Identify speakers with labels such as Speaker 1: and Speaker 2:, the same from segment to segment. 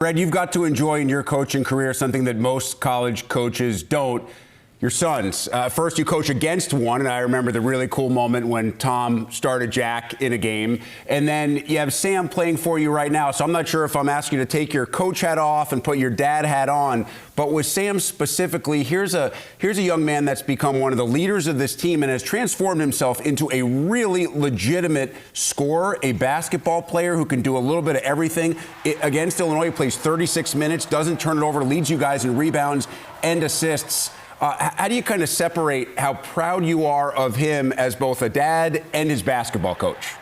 Speaker 1: Brad, you've got to enjoy in your coaching career something that most college coaches don't. Your sons. First, you coach against one, and I remember the really cool moment when Tom started Jack in a game. And then you have Sam playing for you right now. So I'm not sure if I'm asking you to take your coach hat off and put your dad hat on. But with Sam specifically, here's a young man that's become one of the leaders of this team and has transformed himself into a really legitimate scorer, a basketball player who can do a little bit of everything. Against Illinois, he plays 36 minutes, doesn't turn it over, leads you guys in rebounds and assists. How do you kind of separate how proud you are of him as both a dad and his basketball coach?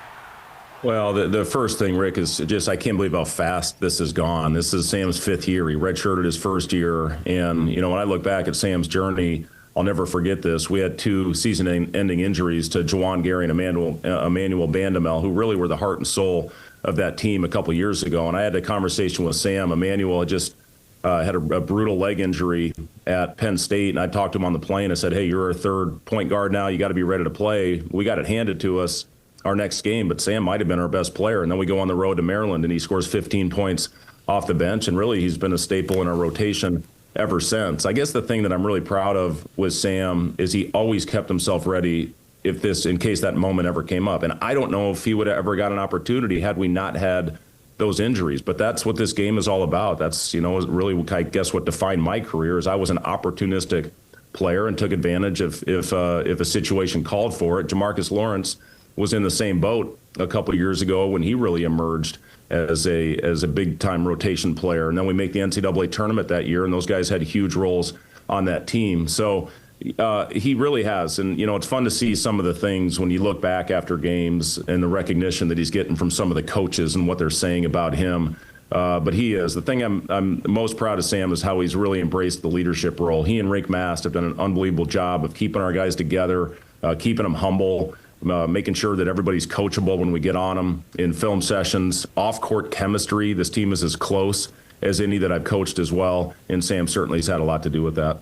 Speaker 2: Well, the first thing, Rick, is just I can't believe how fast this has gone. This is Sam's 5th year. He redshirted his first year. And, you know, when I look back at Sam's journey, I'll never forget this. We had 2 season-ending injuries to Juwan Gary and Emmanuel Bandamel, who really were the heart and soul of that team a couple years ago. And I had a conversation with Sam. Emmanuel had just had a brutal leg injury at Penn State, and I talked to him on the plane. I said, hey, you're our 3rd point guard now. You got to be ready to play. We got it handed to us our next game, but Sam might have been our best player. And then we go on the road to Maryland, and he scores 15 points off the bench, and really he's been a staple in our rotation ever since. I guess the thing that I'm really proud of with Sam is he always kept himself ready in case that moment ever came up. And I don't know if he would have ever got an opportunity had we not had those injuries, but that's what this game is all about. That's, you know, really, I guess, what defined my career is I was an opportunistic player and took advantage of if a situation called for it. Jamarcus Lawrence was in the same boat a couple of years ago when he really emerged as a big time rotation player, and then we make the NCAA tournament that year, and those guys had huge roles on that team. So he really has. And, you know, it's fun to see some of the things when you look back after games and the recognition that he's getting from some of the coaches and what they're saying about him. But he is. The thing I'm most proud of Sam is how he's really embraced the leadership role. He and Rick Mast have done an unbelievable job of keeping our guys together, keeping them humble, making sure that everybody's coachable when we get on them in film sessions. Off-court chemistry, this team is as close as any that I've coached as well, and Sam certainly has had a lot to do with that.